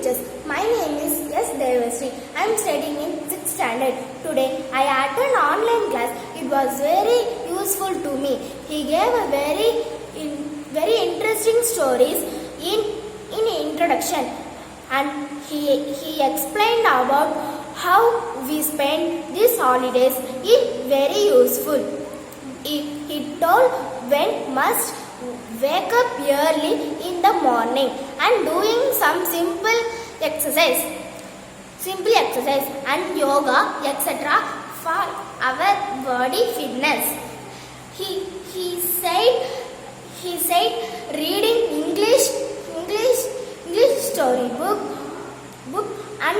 teachers. My name is S. Devasri. I am studying in 6th standard. Today I attended online class. It was very useful to me. He gave a very interesting stories in introduction, and he explained about how we spend these holidays is very useful. He told when must wake up early in the morning and doing some simple exercise and yoga etc. for our body fitness. He said reading English storybook and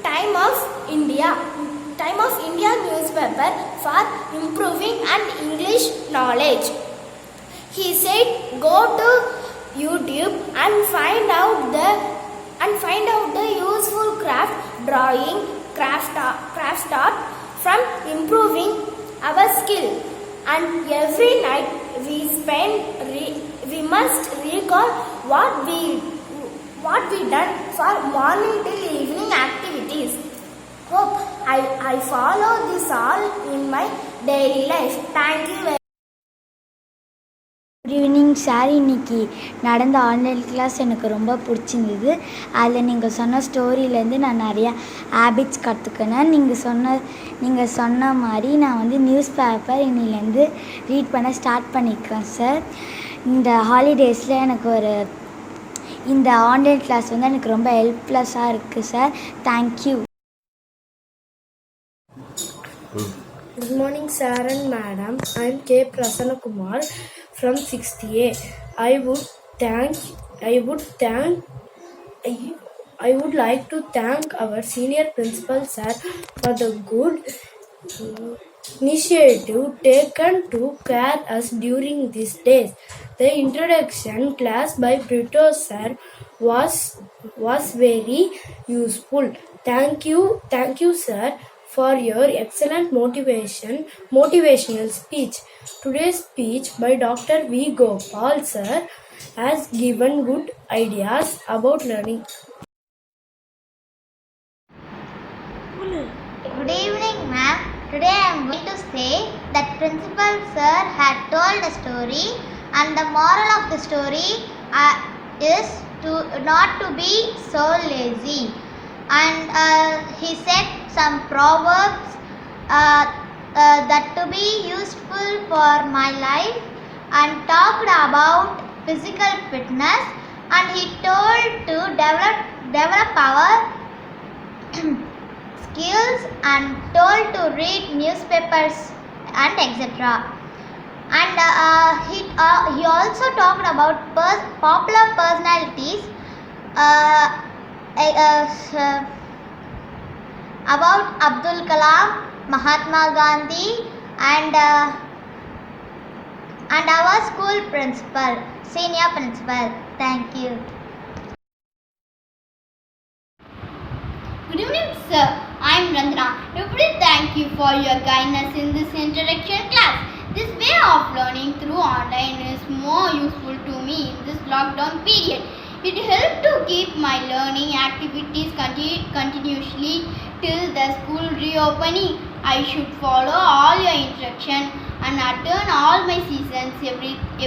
Time of India newspaper for improving and English knowledge. He said go to YouTube and find out the useful drawing, craft art from improving our skill. And every night we must recall what we done for morning till evening activities. Hope I follow this all in my daily life. Thank you very much. Good evening sir. இன்றைக்கி நடந்த online class எனக்கு ரொம்ப பிடிச்சிருந்தது. அதில் நீங்கள் சொன்ன ஸ்டோரியிலேருந்து நான் நிறையா ஹேபிட்ஸ் கற்றுக்கினேன். நீங்கள் சொன்ன மாதிரி நான் வந்து நியூஸ் பேப்பர் இன்னிலேருந்து ரீட் பண்ண ஸ்டார்ட் பண்ணியிருக்கேன் சார். இந்த ஹாலிடேஸில் இந்த ஆன்லைன் கிளாஸ் வந்து எனக்கு ரொம்ப ஹெல்ப்லெஸ்ஸாக இருக்குது sir. Thank you. Good morning, sir and madam. I am K. Prasanna Kumar from 6th A. I would like to thank our senior principal sir for the good initiative taken to care us during these days. The introduction class by Brito sir was very useful. Thank you sir for your excellent motivational speech. Today's speech by Dr. V. Gopal sir has given good ideas about learning. Good evening, ma'am. Today I am going to say that Principal Sir had told a story, and the moral of the story is not to be so lazy. And he said some proverbs that to be useful for my life, and talked about physical fitness, and he told to develop our skills, and told to read newspapers and etc. And he also talked about popular personalities, about Abdul Kalam, Mahatma Gandhi, and our school principal, senior principal. Thank you. Good evening, sir. I am Randana. Nobody thank you for your kindness in this introduction class. This way of learning through online is more useful to me in this lockdown period. It helped to keep my learning activities continuously till the school reopening. I should follow all your instructions and attend all my sessions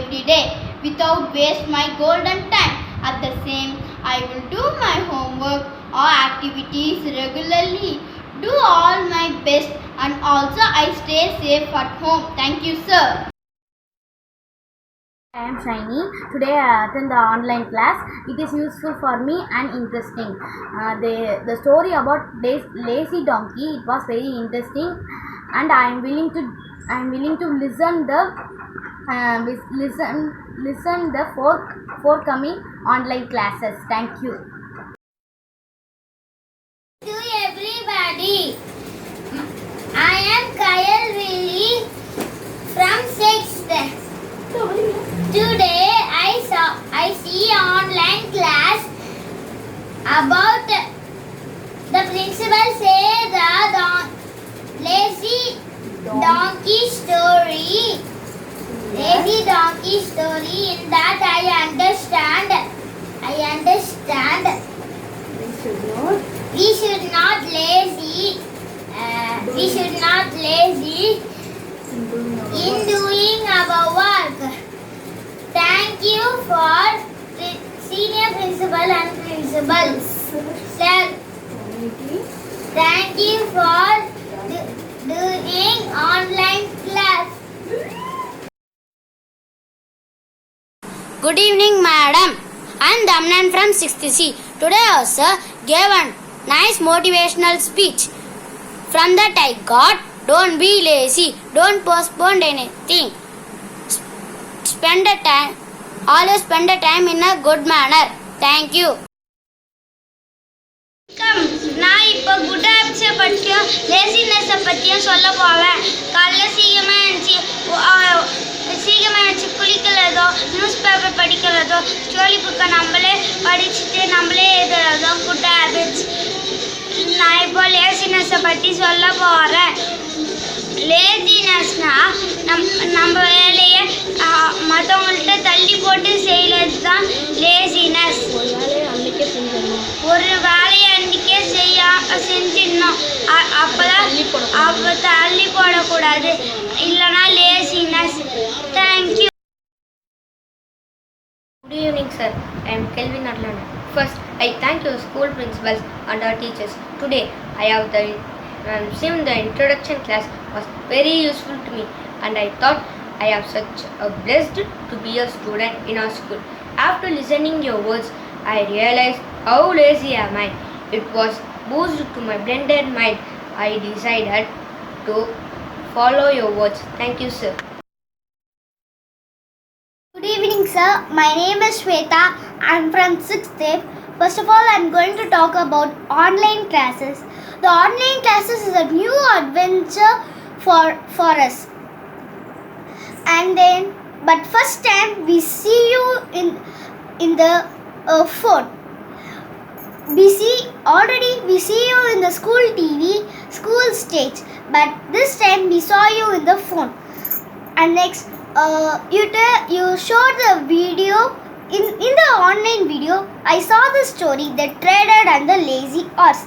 every day without waste my golden time. At the same, I will do my homework or activities regularly, do all my best, and also I stay safe at home. Thank you, sir. I am Shiny. Today I attend the online class. It is useful for me and interesting. The story about lazy donkey, it was very interesting, and I am willing to listen the forthcoming online classes. Thank you. To everybody, I am Kyle Willy from 6th. Today I see online class about the principal say the lazy donkey story. Lazy donkey story. In that I understand We should not lazy. We should not lazy in doing our work. Thank you for the senior principal and principals. Sir, thank you for doing online class. Good evening, madam. I am Damnan from 6th C. Today our sir gave a nice motivational speech. From that I got, don't be lazy, don't postpone anything. Always spend the time in a good manner. Thank you. நான் இப்போ good ஹேபிட்ஸை பற்றியும் லேசினஸை பற்றியும் சொல்ல போவேன். காலைல சீக்கிரமாக நினச்சி குளிக்கிறதோ, news paper படிக்கிறதோ, story புக்கை நம்மளே படிச்சுட்டு நம்மளே எழுதுறதோ குட் ஹேபிட்ஸ். நான் இப்போ லேசினஸை பற்றி சொல்ல போகிறேன். லேசினஸ்னால் நம்ம வேலையை மற்றவங்கள்ட்ட தள்ளி போட்டு செய்கிறது தான் லேசினஸ். ஒரு வேலையை அன்றைக்கே செஞ்சிடணும். அப்போ தள்ளி போடக்கூடாது, இல்லைனா laziness. Thank you. Good evening, sir. I am Kelvin Arlana. First, I thank your school principals and our teachers. Today, I have seen the introduction class was very useful to me, and I thought I am such a blessed to be a student in our school. After listening your words, I realized how lazy am I. It was boost to my blended mind. I decided to follow your words. Thank you, sir. Good evening, sir. My name is Shweta. I'm from 6th F. First of all, I'm going to talk about online classes. The online classes is a new adventure for us. And then, but first time we see you in the phone. We see you in the school TV, school stage. But this time we saw you in the phone. And next, you showed the video. In the online video, I saw the story, the trader and the lazy horse.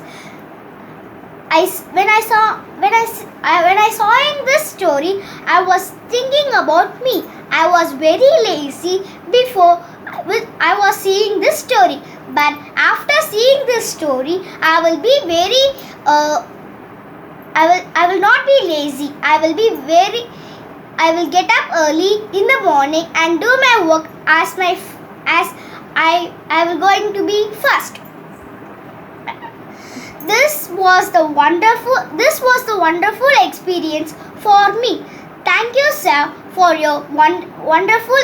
When I saw in this story, I was thinking about me. I was very lazy before I was seeing this story. But after seeing this story, I will be very. I will not be lazy. I will get up early in the morning and do my work as I will going to be first. This was the wonderful experience for me. Thank you, sir, for your wonderful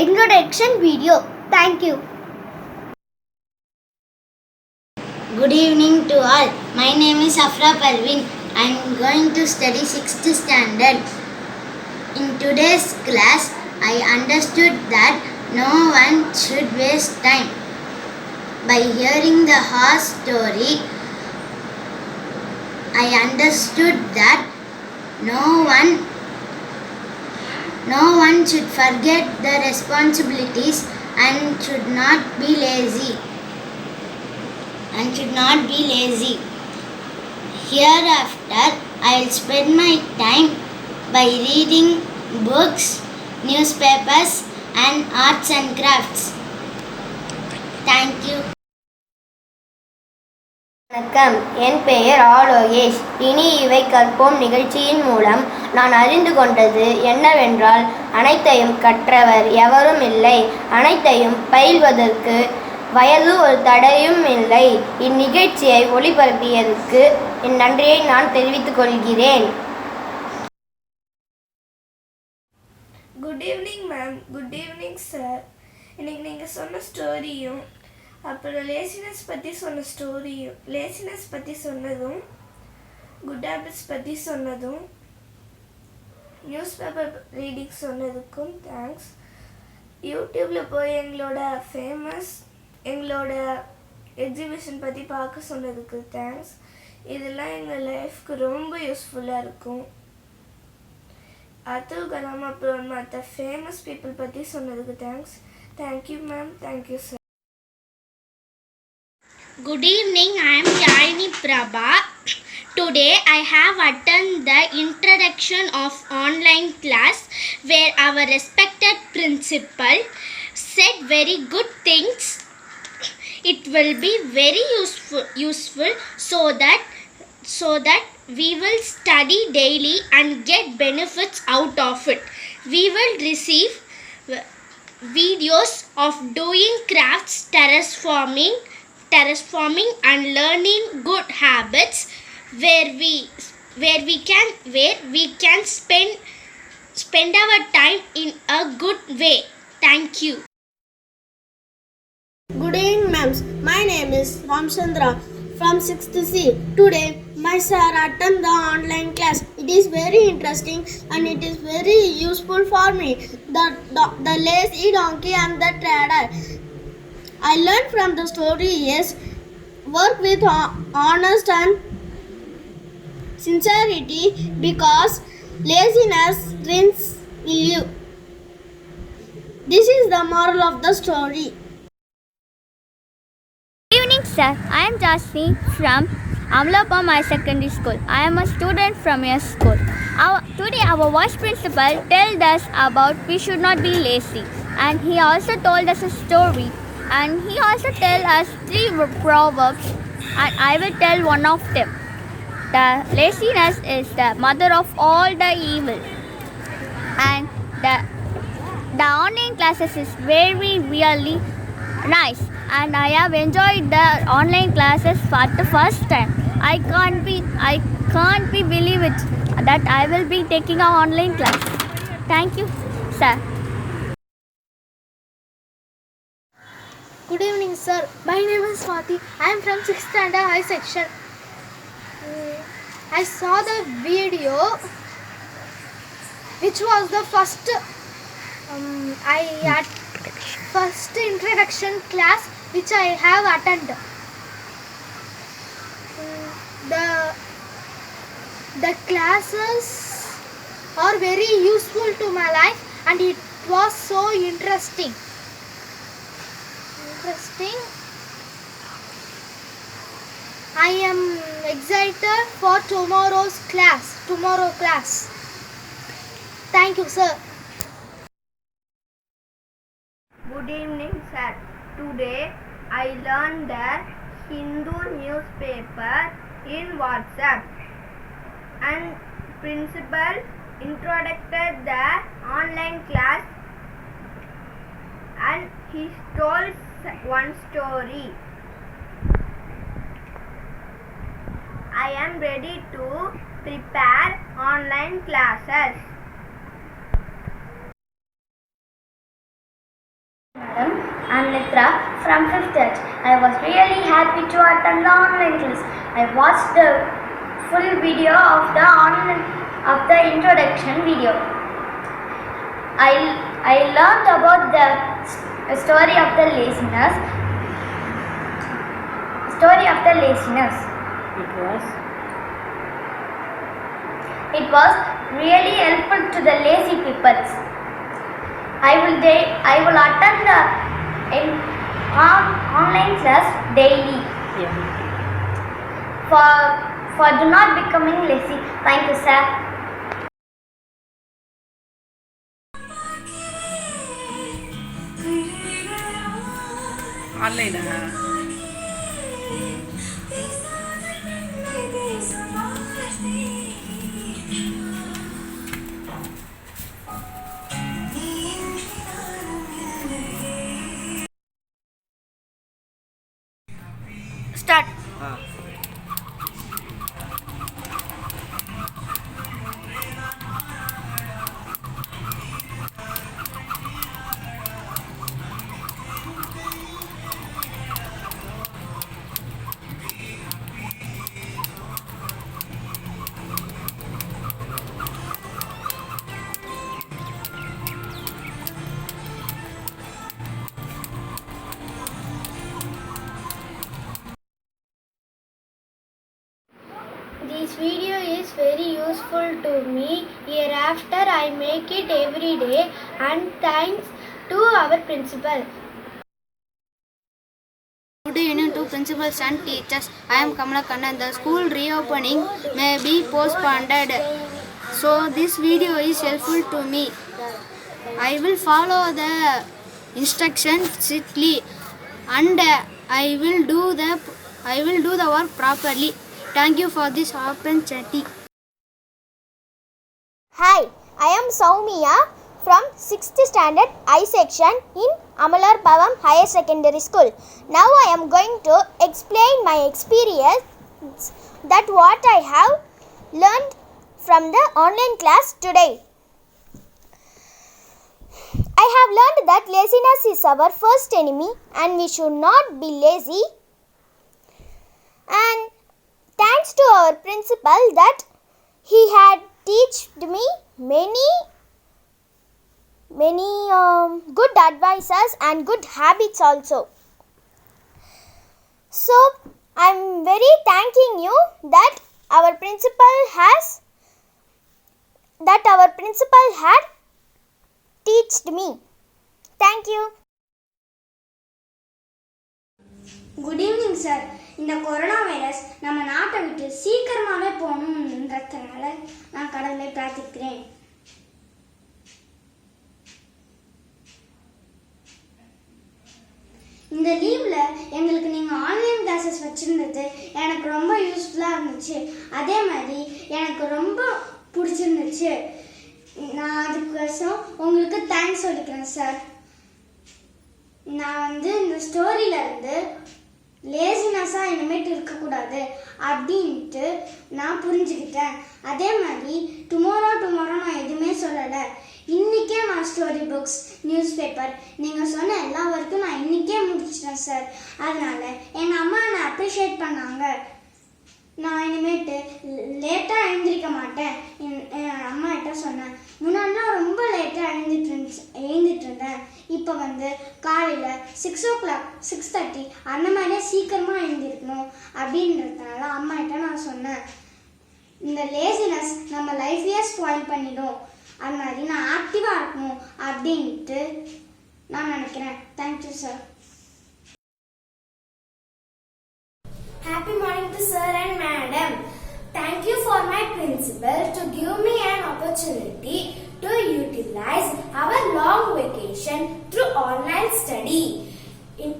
introduction video. Thank you. Good evening to all. My name is Afra Parveen. I am going to study 6th standard. In today's class, I understood that no one should waste time. By hearing the horse story, I understood that no one should forget the responsibilities and should not be lazy. Hereafter, I will spend my time by reading books, newspapers, and arts and crafts. Thank you. வணக்கம், என் பெயர் ஆலோகேஷ். இனி இவை கற்போம் நிகழ்ச்சியின் மூலம் நான் அறிந்து கொண்டது என்னவென்றால், அனைத்தையும் கற்றவர் எவரும் இல்லை, அனைத்தையும் பயில்வதற்கு வயது ஒரு தடையும் இல்லை. இந்நிகழ்ச்சியை ஒளிபரப்பியதற்கு என் நன்றியை நான் தெரிவித்துக் கொள்கிறேன். Good evening ma'am. Good evening sir. இன்னைக்கு நீங்கள் சொன்ன ஸ்டோரியும் அப்புறம் லேசினஸ் பற்றி சொன்னதும் குட் ஹேபிட்ஸ் பற்றி சொன்னதும் நியூஸ் பேப்பர் ரீடிங் சொன்னதுக்கும் தேங்க்ஸ். யூடியூப்பில் போய் எங்களோட எக்ஸிபிஷன் பற்றி பார்க்க சொன்னதுக்கு தேங்க்ஸ். இதெல்லாம் எங்கள் லைஃப்க்கு ரொம்ப யூஸ்ஃபுல்லாக இருக்கும். அதுவும் கலாம் அப்புறம் மற்ற ஃபேமஸ் பீப்புள் பற்றி சொன்னதுக்கு thanks. Thank you ma'am. Thank you sir. Good evening, I am Yalini Prabha. Today I have attended the introduction of online class where our respected principal said very good things. It will be very useful so that we will study daily and get benefits out of it. We will receive videos of doing crafts, terraforming and learning good habits where we can spend our time in a good way. Thank you. Good evening, ma'ams. My name is Ramchandra from 6th C. Today, my sir attended the online class. It is very interesting and it is very useful for me. The lazy donkey and the trader. I learned from the story is work with honest and sincerity because laziness ruins you. This is the moral of the story. Good evening, sir. I am Jasmine from Amlapam High Secondary School. I am a student from your school. Today, our vice principal told us about we should not be lazy, and he also told us a story. And he also told us 3 proverbs, and I will tell one of them. The laziness is the mother of all the evil, and the online classes is very really nice, and I have enjoyed the online classes for the first time. I can't be believe it that I will be taking an online class. Thank you, sir. Good evening, sir. My name is Swati. I am from 6th standard high section. I saw the video which was the first first introduction class which I have attended. The classes are very useful to my life and it was so interesting. I am excited for tomorrow class. Thank you, sir. Good evening, sir. Today I learned the Hindu newspaper in WhatsApp and principal introduced the online class and he told one story. I am ready to prepare online classes. Madam, I am Nitra from 5th H. I was really happy to attend the online class. I watched the full video of the introduction video. I learned about the story of the laziness. It was really helpful to the lazy people. I will attend the online class daily. For do not becoming lazy. Thank you, sir. Start. This video is very useful to me. Hereafter I make it every day and thanks to our principal. Good evening to principals and teachers. I am Kamala Kannan. The school reopening may be postponed. So this video is helpful to me. I will follow the instructions strictly and I will do the work properly. Thank you for this opportunity. Hi, I am Soumya from 6th standard I section in Amalar Bhavam Higher Secondary School. Now I am going to explain my experience that what I have learned from the online class today. I have learned that laziness is our first enemy and we should not be lazy. And thanks to our principal that he had taught me many good advices and good habits also. So I'm very thanking you that our principal had taught me. Thank you. Good evening sir. இந்த corona virus நம்ம நாட்டை விட்டு சீக்கிரமாகவே போகணுன்றதுனால நான் கடவுளை பிரார்த்திக்கிறேன். இந்த லீவில் எங்களுக்கு நீங்கள் ஆன்லைன் கிளாஸஸ் வச்சுருந்தது எனக்கு ரொம்ப யூஸ்ஃபுல்லாக இருந்துச்சு. அதே மாதிரி எனக்கு ரொம்ப பிடிச்சிருந்துச்சு. நான் அதுக்கோசம் உங்களுக்கு தேங்க்ஸ் சொல்லிக்கிறேன் சார். நான் இந்த ஸ்டோரியில் இருந்து லேசினஸாக இனிமேட்டு இருக்கக்கூடாது அப்படின்ட்டு நான் புரிஞ்சுக்கிட்டேன். அதே மாதிரி டுமாரோ நான் எதுவுமே சொல்லலை. இன்றைக்கே நான் ஸ்டோரி புக்ஸ், நியூஸ் பேப்பர் நீங்கள் சொன்ன எல்லா வரைக்கும் நான் இன்றைக்கே முடிச்சிட்டேன் சார். அதனால் எங்கள் அம்மா என்னை அப்ரிஷியேட் பண்ணாங்க. நான் இனிமேட்டு லேட்டாக எழுந்திரிக்க மாட்டேன் என் அம்மா கிட்ட சொன்னேன். முன்னாடிலாம் ரொம்ப லேட்டாக எழுந்திட்டு இருந்தேன். இப்போ காலையில் 6 o'clock 6:30 அந்த மாதிரியே சீக்கிரமாக எழுந்திருக்கணும் அப்படின்றதுனால அம்மா கிட்ட நான் சொன்னேன். இந்த லேசினஸ் நம்ம லைஃப்லேயே ஸ்பாயில் பண்ணிடும். அது மாதிரி நான் ஆக்டிவாக இருக்கணும் அப்படின்ட்டு நான் நினைக்கிறேன். Thank you sir. Happy morning to sir and madam. Thank you for my principal to give me an opportunity to utilize our long vacation through online study.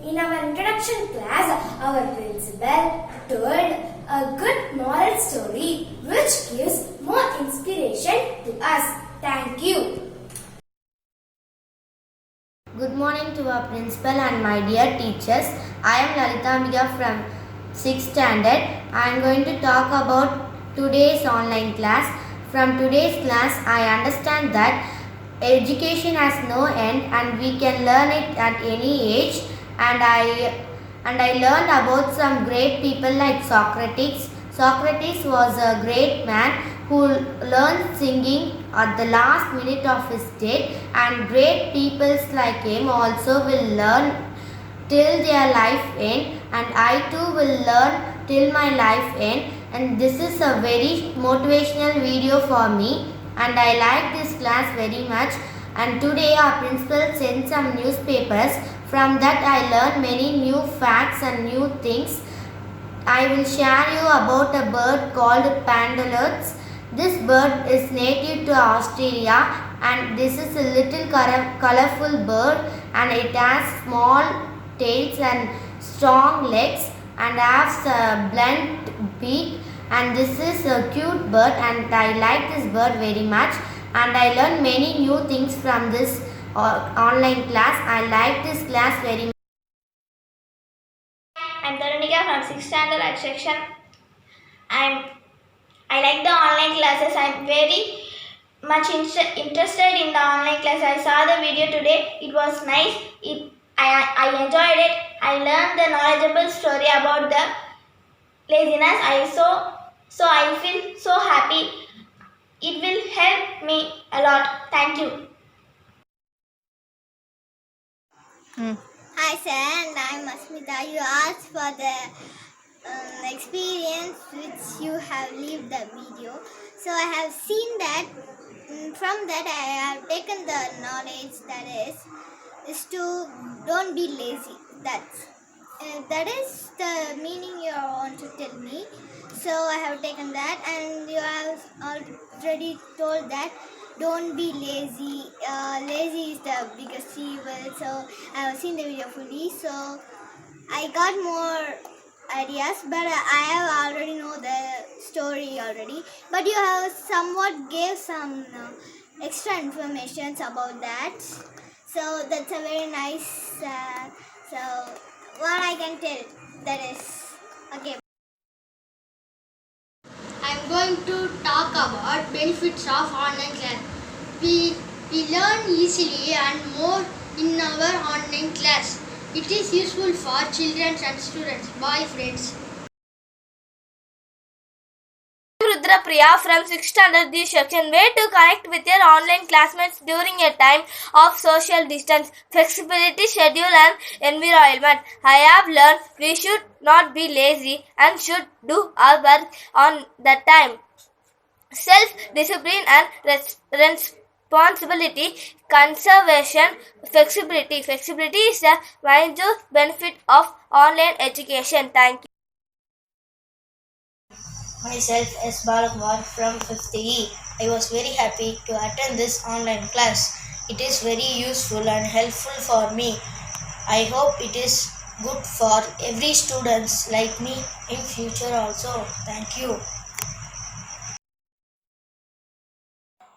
In our introduction class, our principal told a good moral story which gives more inspiration to us. Thank you. Good morning to our principal and my dear teachers. I am Lalitambika from 6th standard. I am going to talk about today's online class. From today's class, I understand that education has no end and we can learn it at any age. And I learned about some great people like Socrates. Socrates was a great man who learned singing at the last minute of his death, and great people like him also will learn till their life end, and I too will learn till my life end. And this is a very motivational video for me and I like this class very much. And today our principal sent some newspapers. From that I learned many new facts and new things. I will share you about a bird called pangolins. This bird is native to Australia and this is a little colorful bird and it has small tails and strong legs and has a blunt beak, and this is a cute bird and I like this bird very much and I learned many new things from this online class. I like this class very much. I'm Tarunika from 6th standard at section. I like the online classes. I'm very much interested in the online class. I saw the video today. It was nice. I enjoyed it. I learned the knowledgeable story about the laziness. I feel so happy. It will help me a lot. Thank you. Hi sir, and I'm Asmita. You asked for the experience which you have lived the video. So I have seen that. From that I have taken the knowledge that is to don't be lazy. That's That is the meaning you want to tell me. So I have taken that, and you have already told that don't be lazy. Lazy is the biggest evil. So I have seen the video fully. So I got more ideas, but I have already know the story already. But you have somewhat gave some extra information about that. So that's a very nice. So what I can tell, that is okay. I'm going to talk about benefits of online class. We learn easily and more in our online class. It is useful for children and students. Bye friends. Rudra Priya from 6th standard D section. Way to connect with your online classmates during a time of social distance, flexibility, schedule and environment. I have learned we should not be lazy and should do our work on the time. Self-discipline and responsibility, conservation, flexibility. Flexibility is a major benefit of online education. Thank you. Myself S. Balakumar from 5th E. I was very happy to attend this online class. It is very useful and helpful for me. I hope it is good for every student like me in future also. Thank you.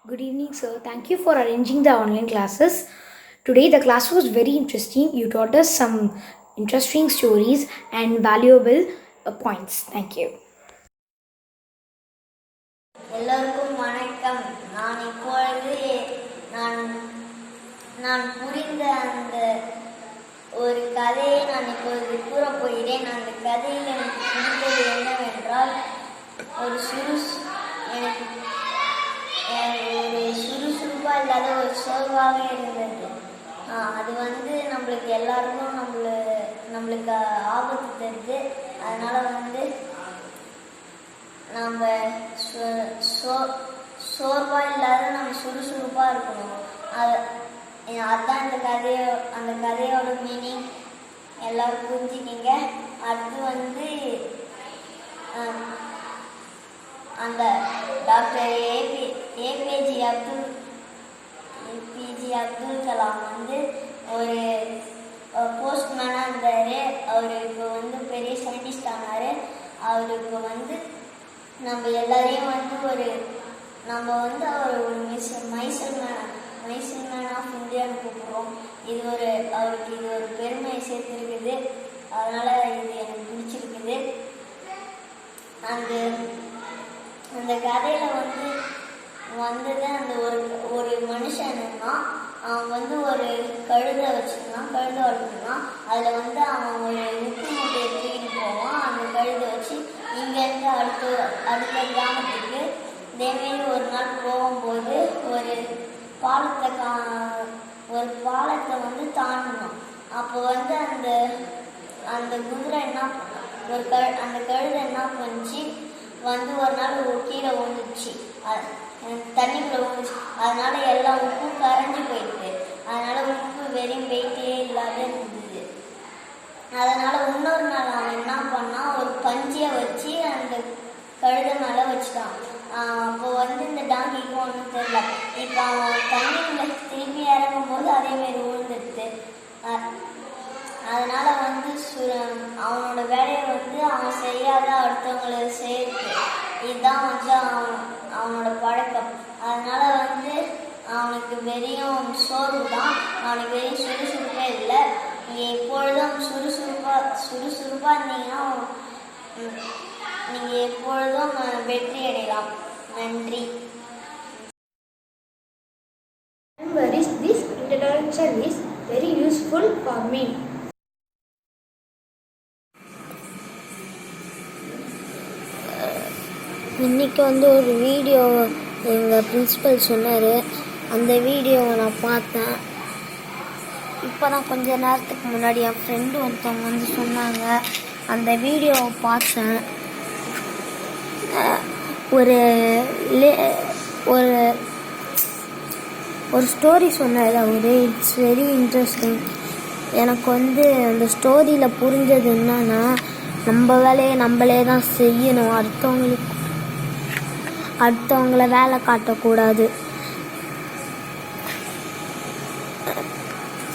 Good evening, sir. Thank you for arranging the online classes. Today the class was very interesting. You taught us some interesting stories and valuable points. Thank you. எல்லோருக்கும் வணக்கம். நான் இப்பொழுது நான் புரிந்த அந்த ஒரு கதையை நான் இப்பொழுது கூறப் போகிறேன். அந்த கதையில் எனக்கு புரிந்தது என்னவென்றால், ஒரு சுறுசுறுப்பாக இல்லாத ஒரு சோர்வாக இருந்தது. அது நம்மளுக்கு எல்லாருக்கும் நம்மளுக்கு ஆபத்து தருது. அதனால் நம்ம சோர்வாக இல்லாத நம்ம சுறுசுறுப்பாக இருக்கணும். அதுதான் அந்த கதையோட மீனிங். எல்லோரும் புரிஞ்சுக்கிங்க. அடுத்து அந்த டாக்டர் ஏபிஜே அப்துல் கலாம் ஒரு போஸ்ட்மேனாக இருந்தார். அவர் இப்போ பெரிய சயின்டிஸ்ட் ஆனார். அவருக்கு நம்ம எல்லாரையும் அவர் ஒரு மைசல் மேன் ஆஃப் இந்தியான்னு கூப்பிடுறோம். அவருக்கு இது ஒரு பெருமையை சேர்த்துருக்குது. அதனால் இது எனக்கு பிடிச்சிருக்குது. அந்த கதையில் வந்தது அந்த ஒரு மனுஷன் இருந்தான். அவன் ஒரு கழுதை வச்சுருந்தான், கழுதை வளர்த்துருந்தான். அதில் அவன் ஒரு உப்பு மூட்டையை தூக்கிட்டு போவான். அந்த கழுதை வச்சு இங்கேருந்து அடுத்த கிராமத்துக்கு இதேமாரி ஒரு நாள் போகும்போது ஒரு பாலத்தை தாண்டணும். அப்போ அந்த குதிரை அந்த கழுதை என்ன பண்ணிச்சு, ஒரு நாள் கீழே விழுந்துச்சு, தண்ணிக்குள்ளே விழுந்துச்சு. அதனால எல்லா உப்பும் கரைஞ்சி போயிடுது. அதனால உப்பு வெறும் வெயிட்டே இல்லாத இருந்தது. அதனால இன்னொரு நாள் அவன் என்ன பண்ணான், ஒரு பஞ்சியை வச்சு அந்த கழுதை மேலே வச்சுட்டான். அப்போ இந்த டாங்கிக்கு ஒன்றும் தெரியல. இப்போ அவன் தண்ணிக்குள்ள திரும்பி இறங்கும்போது அதேமாரி விழுந்துடுது. அதனால அவனோட வேலையை அவன் செய்யாத அடுத்தவங்களை சேர்த்து, இதுதான் அவனோட பழக்கம். அதனால அவனுக்கு வெறியும் சோர்வு தான். அவனுக்கு வெறியும் சுறுசுறுப்பே இல்லை. நீங்கள் எப்பொழுதும் சுறுசுறுப்பாக இருந்தீங்கன்னா நீங்கள் எப்பொழுதும் வெற்றி அடையலாம். நன்றி. This introduction is very useful for me. இன்றைக்கி ஒரு வீடியோ எங்கள் பிரின்சிபல் சொன்னார். அந்த வீடியோவை நான் பார்த்தேன். இப்போ தான் கொஞ்ச நேரத்துக்கு முன்னாடி என் ஃப்ரெண்டு ஒருத்தவங்க சொன்னாங்க. அந்த வீடியோவை பார்த்தேன். ஒரு ஸ்டோரி சொன்னார் அவர். It's very interesting. எனக்கு வந்து அந்த ஸ்டோரியில் புரிஞ்சது என்னன்னா, நம்ம வேலையை நம்மளே தான் செய்யணும், அடுத்தவங்கள வேலை காட்டக்கூடாது.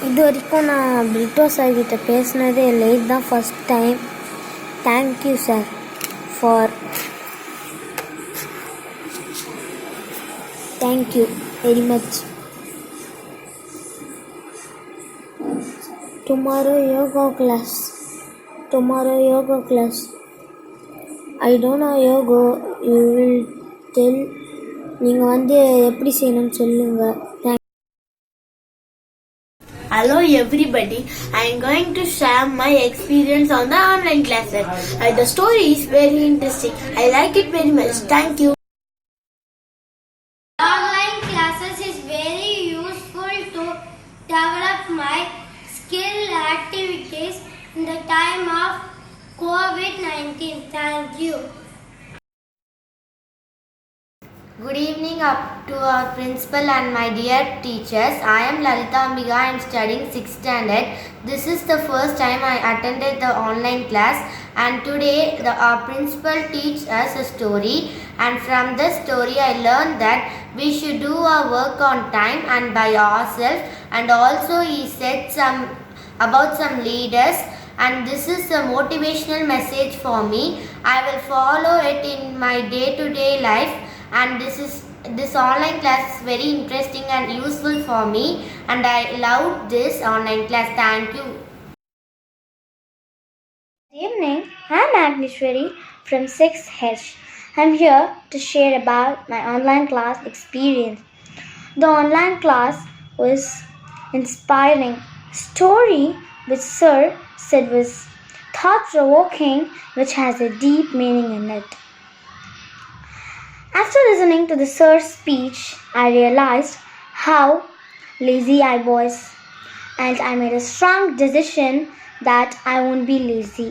இது வரைக்கும் நான் பிரிட்டோ சார் கிட்ட பேசினதே இல்லை, இதுதான் first time. Thank you sir for thank you very much. Tomorrow yoga class. I don't know yoga. You will tell. நீங்கள் வந்து எப்படி செய்யணும்னு சொல்லுங்கள். Hello everybody, I am going to share my experience on the online classes. The story is very interesting. I like it very much. Thank you. Online classes is very useful to develop my skill activities in the time of COVID-19. Thank you. Good evening up to our principal and my dear teachers. I am Lalita Ambiga. I am studying 6th standard. This is the first time I attended the online class, and today our principal teaches us a story, and from this story I learned that we should do our work on time and by ourselves, and also he said about some leaders, and this is a motivational message for me. I will follow it in my day-to-day life, and this online class is very interesting and useful for me, and I loved this online class. Thank you. Good evening, I'm Agnishwari from 6H. I'm here to share about my online class experience. The online class was inspiring. Story which Sir said was thought-provoking, which has a deep meaning in it. After listening to the Sir's speech, I realized how lazy I was, and I made a strong decision that I won't be lazy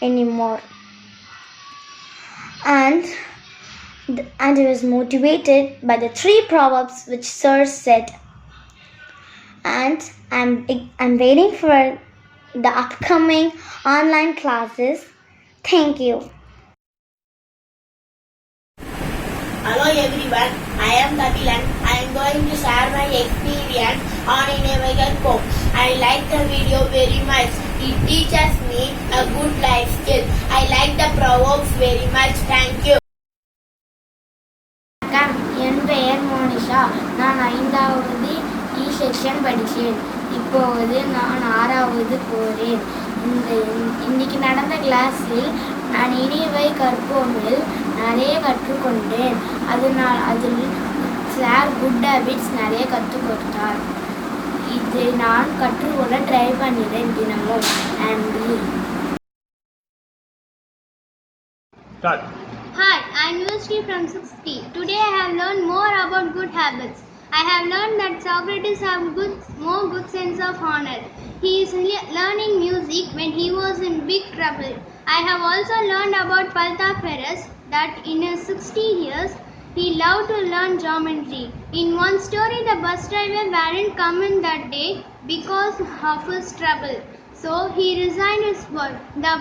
anymore. And I was motivated by the 3 proverbs which Sir said. And I'm waiting for the upcoming online classes. Thank you. Hello everyone, I am Kabilan. I am going to share my experience on Innovator Poem. I like the video very much. It teaches me a good life skill. I like the proverbs very much. Thank you. என் பெயர் மோனிஷா. நான் 5வது section படித்தேன். இப்போது நான் 6வது போகிறேன். இன்னைக்கு நடந்த கிளாஸில் நான் இனிவை கற்போமில் நிறைய கற்றுக்கொண்டேன். அதில் சார் குட் ஹேபிட்ஸ் நிறைய கற்றுக் கொடுத்தார். இதை நான் கற்றுக்கொள்ள ட்ரை பண்ணினேன் தினமும். நன்றி. Hi, I am Yusri from 6th. Today I have learned more about good habits. I have learned that Socrates have more good sense of honor. He is learning music when he was in big trouble. I have also learned about Pythagoras that in his 60 years he loved to learn geometry. In one story, the bus driver weren't coming that day because of his trouble. So he resigned his work. The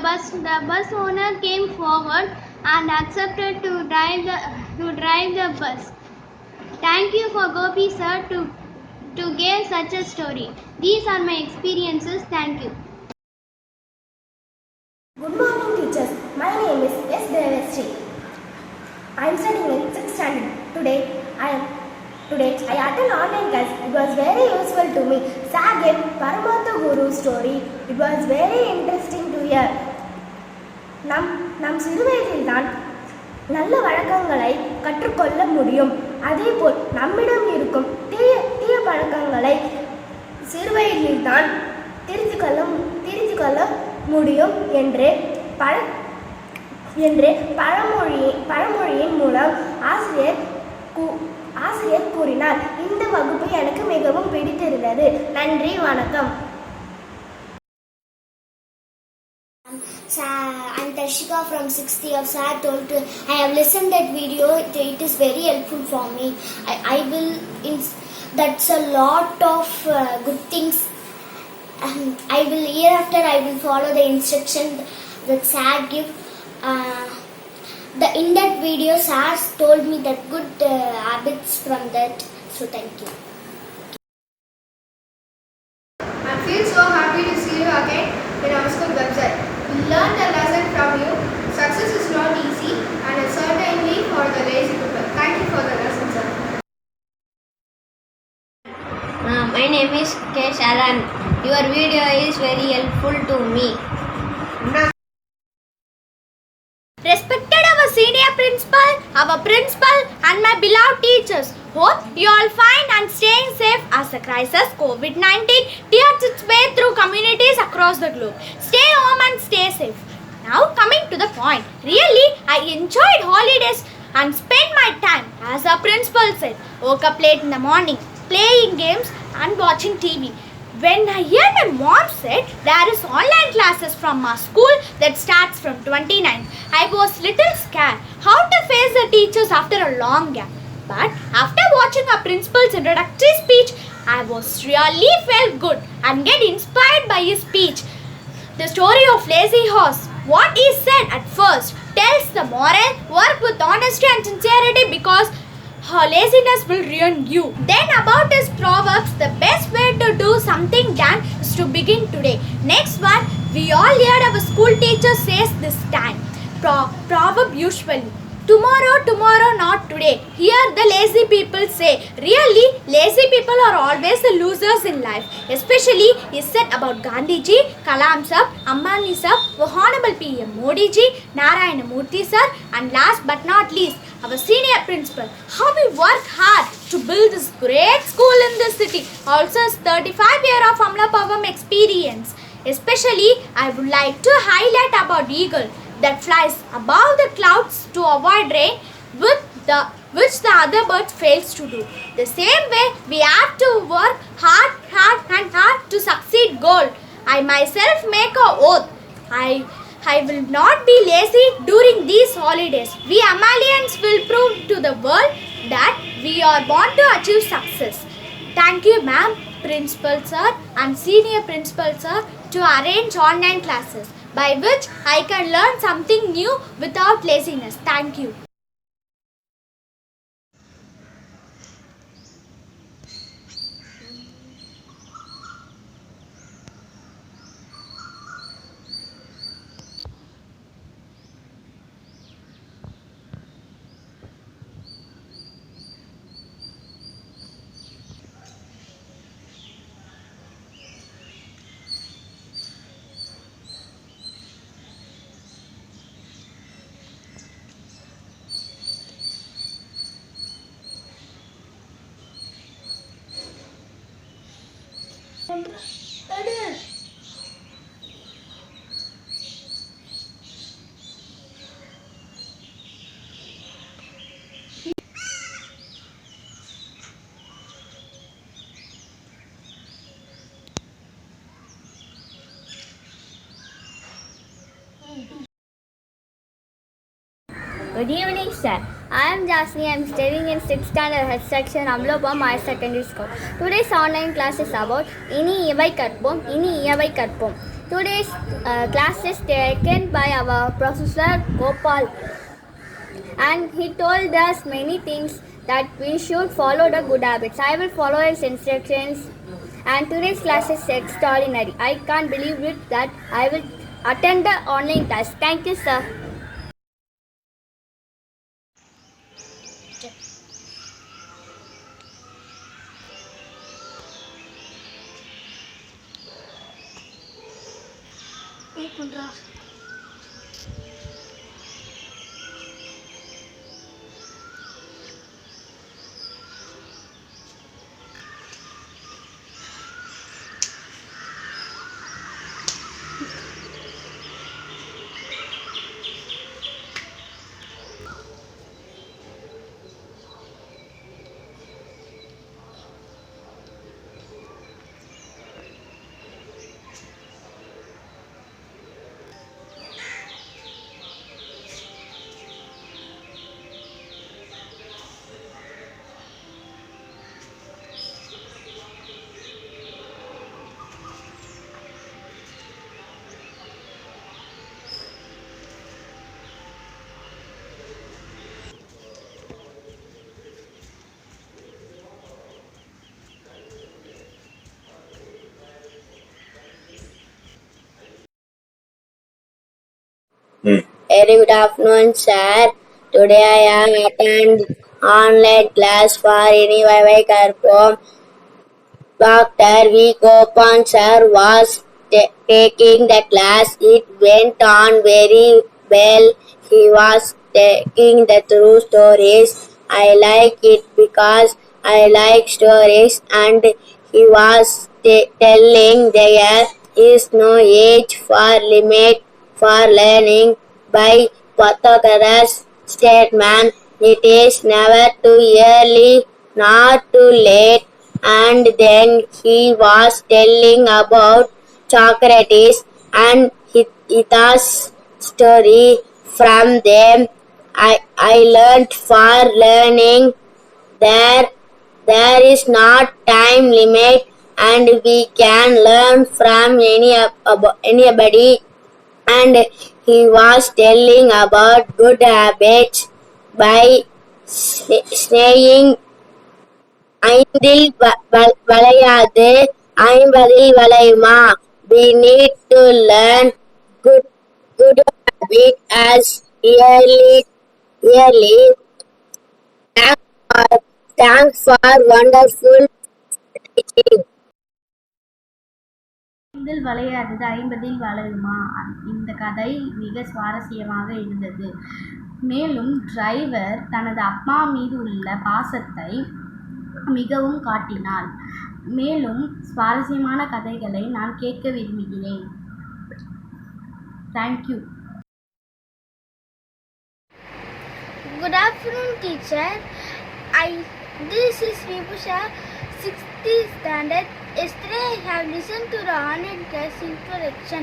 bus owner came forward and accepted to drive the bus. Thank you for Gopi sir to give such a story. These are my experiences. Thank you. Good morning teachers. My name is S. Devasri. I am studying in 6th standard. Today I attend online class. It was very useful to me. Sir gave Paramatha Guru story. It was very interesting to hear. நம் சிறுவயதில்தான் நல்ல வழக்கங்களை கற்றுக்கொள்ள முடியும். அதேபோல் நம்மிடம் இருக்கும் தீய பழக்கங்களை சிறுவயதில்தான் திருத்திக் கொள்ள முடியும் என்று பழமொழியின் மூலம் ஆசிரியர் கூறினார். இந்த வகுப்பு எனக்கு மிகவும் பிடித்திருந்தது. நன்றி, வணக்கம். I'm Darshika from 6th year. Sir told to I have listened that video. It is very helpful for me. I will. That's a lot of good things I will hereafter I will follow the instruction that sir give. The in-depth video sir told me that good habits from that. So thank you. I feel so happy to see you again in our school website. We learned a lesson from you. Success is not easy and it's certainly for the lazy people. Thank you for the lesson, sir. My name is K. Sharan. Your video is very helpful to me. Respected our senior principal and my beloved teachers. Hope you all fine and staying safe as the crisis COVID-19 tears its way through communities across the globe. Stay home and stay safe. Now coming to the point. Really, I enjoyed holidays and spent my time, as our principal said, woke up late in the morning, playing games and watching TV. When I hear my mom said there is online classes from our school that starts from 29th, I was little scared how to face the teachers after a long gap. But after watching our principal's introductory speech, I was really felt good and get inspired by his speech. The story of Lazy Horse. What he said at first tells the moral, work with honesty and sincerity because laziness will ruin you. Then about his proverbs, the best way to do something done is to begin today. Next one, we all heard our school teacher says this time. Proverb usually. Tomorrow, not today. Here the lazy people say. Really, lazy people are always the losers in life. Especially is said about Gandhiji, Kalam sir, Ambani sir, Honorable PM Modi ji, Narayana Murthy sir, and last but not least, our senior principal. How we worked hard to build this great school in this city. Also, 35 years of Amla Pavam experience. Especially, I would like to highlight about eagle that flies above the clouds to avoid rain, which the other bird fails to do. The same way, we have to work hard to succeed goal. I myself make a oath. I will not be lazy during these holidays. We Amalians will prove to the world that we are born to achieve success. Thank you, ma'am, principal sir and senior principal sir to arrange online classes by which I can learn something new without laziness. Thank you. Good evening, sir. I am Jasni. I am studying in 6th standard H section, Amlopam Higher Secondary School. Today's online class is about Ini Iyavai Karpom, Ini Iyavai Karpom. Today's class is taken by our Professor Gopal, and he told us many things that we should follow the good habits. I will follow his instructions, and today's class is extraordinary. I can't believe it that I will attend the online class. Thank you, sir. Very good afternoon, sir. Today I have attended online class for Anyway Karpom. Dr. V. Gopan sir was taking the class. It went on very well. He was taking the true stories. I like it because I like stories, and he was telling there is no age for limit for learning. By Pythagoras' statement, it is never too early nor too late. And then he was telling about Socrates and Hithas story. From them I learned for learning there is not time limit, and we can learn from anybody. And he was telling about good habits by saying ஐந்தில் வளையாது ஐம்பதில் வளையுமா. We need to learn good habit as early. Thanks for wonderful teaching. இதில் வளையாதது 50ல் வளையுமா. இந்த கதை மிக சுவாரஸ்யமாக இருந்தது. மேலும் driver தனது அப்பா மீது உள்ள பாசத்தை மிகவும் காட்டினாள். மேலும் சுவாரஸ்யமான கதைகளை நான் கேட்க விரும்புகிறேன். Thank you. Good afternoon, teacher. This is Vibhusha, 6th standard. Yesterday I have listened to the online class introduction.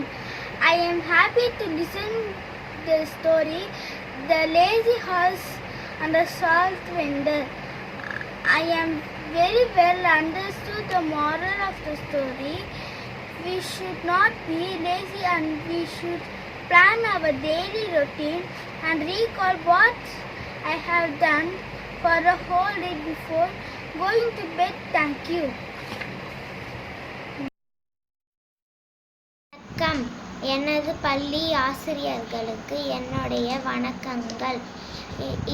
I am happy to listen the story, The Lazy Horse and the Salt Vendor. I am very well understood the moral of the story. We should not be lazy, and we should plan our daily routine and recall what I have done for the whole day before going to bed. Thank you. வணக்கம். எனது பள்ளி ஆசிரியர்களுக்கு என்னுடைய வணக்கங்கள்.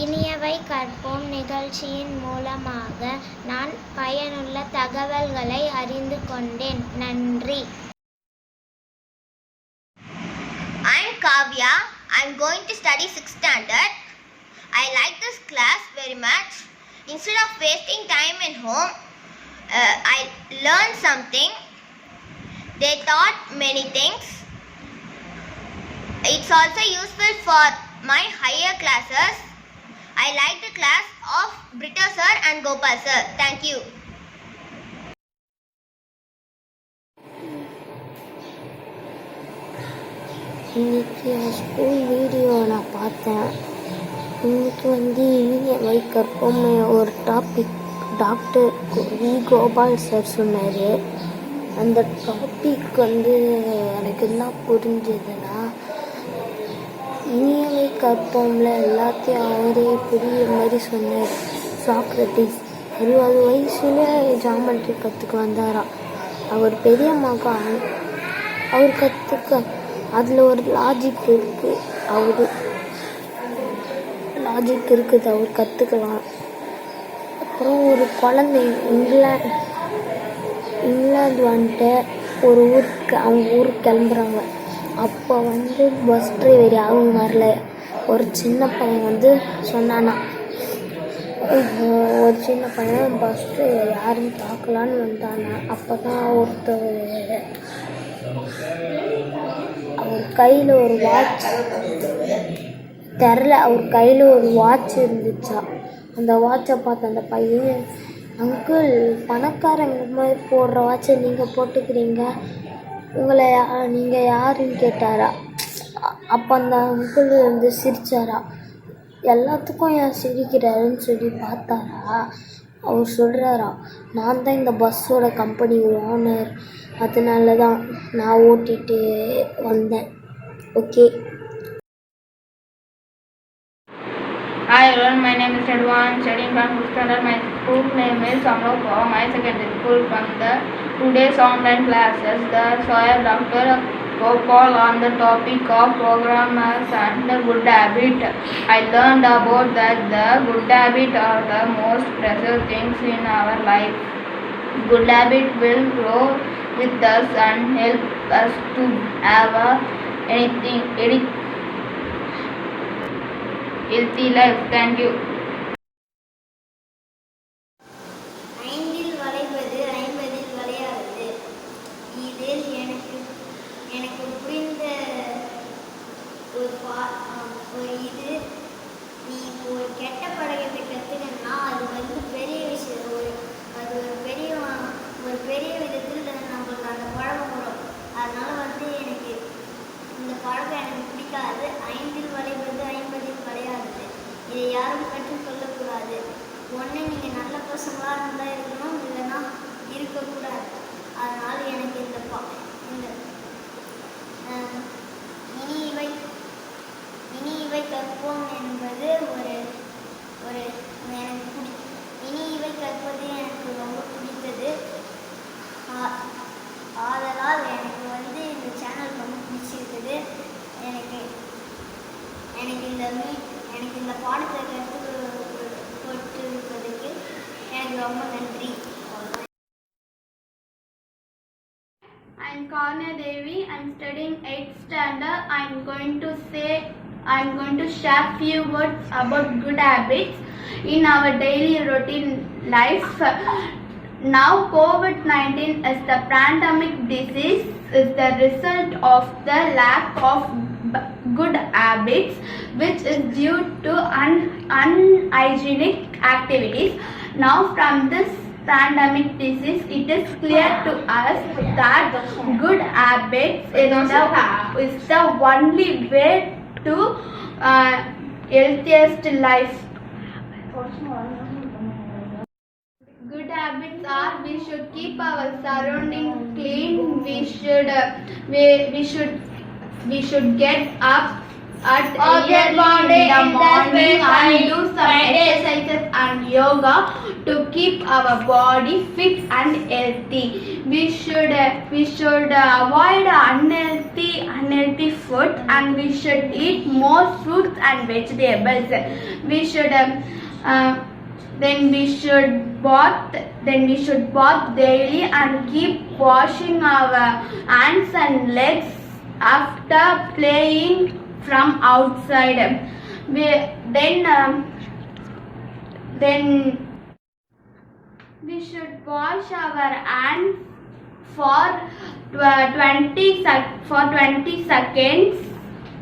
இனியவை கற்போம் நிகழ்ச்சியின் மூலமாக நான் பயனுள்ள தகவல்களை அறிந்து கொண்டேன். நன்றி. I'm Kavya. I'm going to study 6th standard. I like this class very much. Instead of wasting time at home, I learned something. They taught many things. It's also useful for my higher classes. I like the class of Brito sir and Gopal sir. Thank you. இன்னைக்கு school video நான் பார்த்தேன். இன்னைக்கு இனியவை கற்போம் ஒரு topic doctor V Gopal sir சொன்னார். அந்த topic எனக்கு என்ன புரிஞ்சதுன்னா, இனியவை கற்போம்ல எல்லாத்தையும் அவரே புரிய மாதிரி சொன்னார். சாக்ரட்டிஸ் 20 வயசுல ஜாமெட்ரி கற்றுக்க வந்தாராம். அவர் பெரியம்மாக்கா அவர் கற்றுக்க அதில் ஒரு லாஜிக் இருக்குது. அவர் கற்றுக்கலாம். அப்புறம் ஒரு குழந்தை இங்கிலாந்து வந்துட்டு ஒரு அவங்க ஊருக்கு கிளம்புறாங்க. அப்போ பஸ் டிரைவர் யாரும் வரல. ஒரு சின்ன பையன் சொன்னானா, ஒரு சின்ன பையன் பஸ் டிரைவர் யாருன்னு பார்க்கலான்னு வந்தானா. அப்போ தான் அவர் கையில் ஒரு வாட்ச் அவர் கையில் ஒரு வாட்ச் இருந்துச்சா. அந்த வாட்சை பார்த்து அந்த பையன், அங்கிள் பணக்காரங்க மாதிரி போடுற வாட்சை நீங்கள் போட்டுக்கிறீங்க, நீங்கள் யாருன்னு கேட்டாரா. அப்போ அந்த அங்கிள் சிரிச்சாரா. எல்லாத்துக்கும் ஏன் சிரிக்கிறாருன்னு சொல்லி பார்த்தாரா. அவர் சொல்கிறாரா, நான் தான் இந்த பஸ்ஸோட கம்பெனி ஓனர், அதனால தான் நான் ஓட்டிகிட்டு வந்தேன். Okay. Hi everyone, my name is Edwan, studying from 5th standard. My school name is Amlopam, my secondary school. From the today's online classes, the soil doctor call on the topic of programmers and the good habit. I learned about that the good habit are the most precious things in our life. Good habit will grow with us and help us to have a healthy life. Thank you. ஐந்தில் வளைவது ஐம்பதில் வளையாது. இதில் எனக்கு புரிந்த ஒரு இது, நீ ஒரு கெட்ட பழக்கத்தை கற்றுக்கணும்னா அது பெரிய விஷயம். அது ஒரு பெரிய விதத்தில் நம்மளுக்கு அந்த பழக்கம் வரும். அதனால் எனக்கு இந்த பழக்கம் எனக்கு பிடிக்காது. ஐந்தில் வளைவது ஐம்பதில் வளையாது. இதை யாரும் கற்றுக்கொள்ளக்கூடாது. ஒன்று நீங்கள் நல்ல பசங்களாக இருந்தால் இருக்கணும், இல்லைன்னா இருக்கக்கூடாது. அதனால் எனக்கு இந்த இனி இவை கற்போம் என்பது இனி இவை கற்பது எனக்கு ரொம்ப பிடித்தது. ஆதலால் எனக்கு இந்த சேனல் ரொம்ப பிடிச்சிருக்குது. எனக்கு இந்த பாடத்தை கற்றுக்கொடுத்ததுக்கு எனக்கு ரொம்ப நன்றி. I'm Karna Devi. I'm studying 8th standard. I'm going to share few words about good habits in our daily routine life. Now COVID-19 is the pandemic disease is the result of the lack of good habits, which is due to unhygienic activities. Now from this pandemic disease, it is clear to us that good habits is the only way to healthiest life. Good habits are we should keep our surroundings clean. We should get up at early in the morning and do some exercises and yoga to keep our body fit and healthy. We should avoid unhealthy food, and we should eat more fruits and vegetables. We should then we should bath daily and keep washing our hands and legs after playing from outside. Then we should wash our hands for 20 seconds,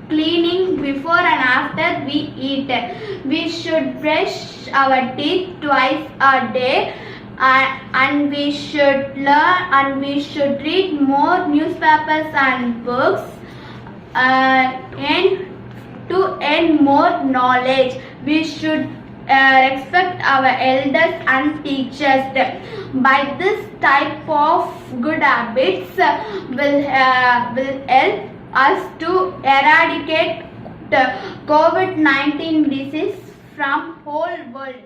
cleaning before and after we eat. We should brush our teeth twice a day, and we should read more newspapers and books and to earn more knowledge. We should respect our elders and teachers. By this type of good habits will help us to eradicate the COVID-19 disease from whole world.